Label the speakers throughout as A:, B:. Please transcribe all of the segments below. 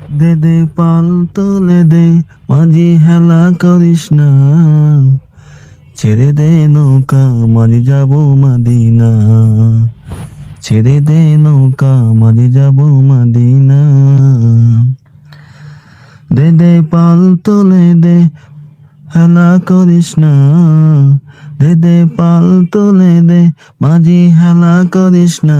A: দে দে পাল তুলে দে, মাঝি হেলা করিস না, ছেড়ে দে নৌকা মাঝি যাব মদিনা, ছেড়ে দে নৌকা মাঝি যাব মদিনা। দে দে পাল তুলে দে, হেলা করিস না, দে দে পাল তুলে দে, মাঝি হেলা করিস না,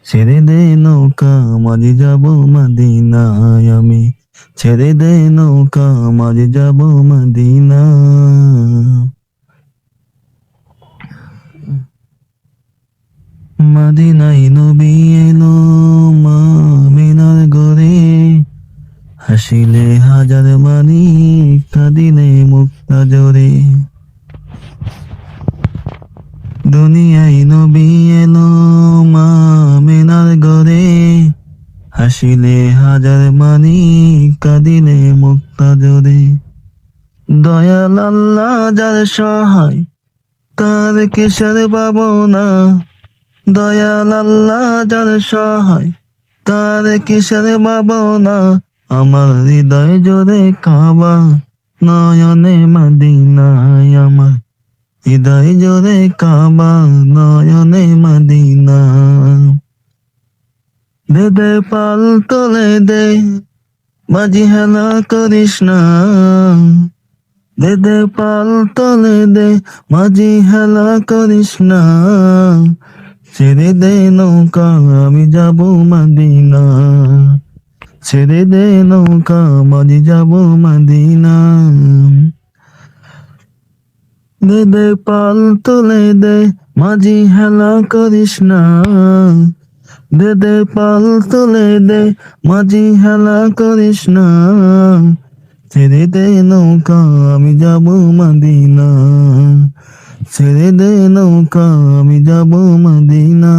A: ছেড়ে দে নৌকা মাঝি যাব মদিনায় আমি, ছেড়ে দে নৌকা মাঝি যাব মদিনা। মদিনায় নবী এলো মা মিনার গড়ে, হাসিলে হাজার মানি, কাঁদিলে মুক্তা জোরে। দুনিয়ায় নবী এলো মা মিনার গড়ে, হাসিলে হাজার মানি, কাঁদিলে মুক্তা জোরে। দয়াল আল্লাহ যার সহায়, তার কিসের ভাবনা, দয়াল আল্লাহ যার সহায়, তার কিসের ভাবনা, আমার হৃদয় জোরে কাবা, নয়নে মদিনায় আমার, হৃদয় জোরে কাবা, নয়নে মদিনা। দে দে পাল তোলে দে, মাঝি হেলা করিস না, দে দে পাল তোলে দে, মাঝি হেলা করিস না, ছেড়ে দে নৌকা আমি যাব মদিনা, ছেড়ে দে নৌকা মাঝি যাব মদিনা। দে দে পাল তোলে দে, মাঝি হেলা করিস না, দে দে পাল তোলে দে, মাঝি হেলা করিস না, ছেড়ে দে নৌকা আমি যাব মদিনা, ছেড়ে দে নৌকা আমি যাব মদিনা।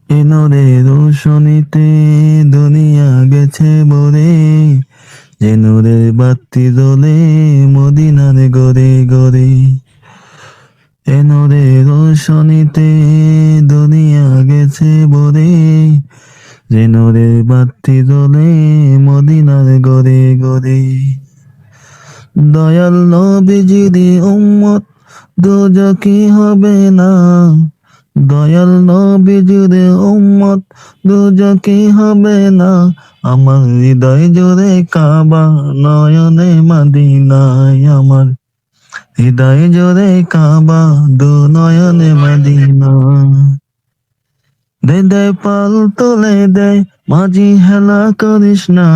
A: এ নূরের রোশনীতে দুনিয়া গেছে ভরে, যে নূরের বাতি জ্বলে মদিনার গড়ে গড়ে। এ নূরের রোশনীতে দুনিয়া গেছে ভরে, যে নূরের বাতি জ্বলে মদিনার গড়ে গড়ে। দয়াল নবীজির উম্মত দোজখী হবে না, দয়াল নবীজির উম্মত দোজখী হবে না, আমার হৃদয় জোরে কাবা, নয়নে মদিনায় আমার, হৃদয় জোরে কাবা, দু নয়নে মদিনা। দে দে পাল তোলে দে, মাঝি হেলা করিস না,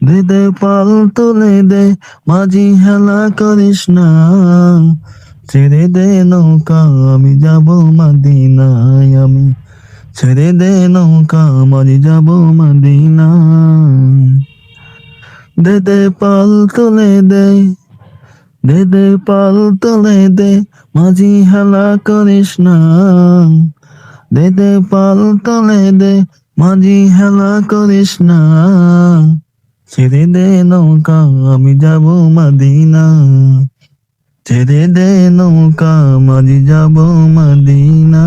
A: দে দে পাল তোলে দে, মাঝি হেলা করিস না, ছেড়ে দে নৌকা আমি যাব মদিনায় আমি, ছেড়ে দে নৌকা মাঝি যাব মদিনা। দে দে পাল তোলে দে, দে দে পাল তোলে দে, মাঝি হেলা করিস না, দে দে পাল তোলে দে, মাঝি হেলা করিস না, ছেড়ে দে নৌকা আমি যাব মদিনা, ছেড়ে দে নৌকা মাঝি যাব মদিনা।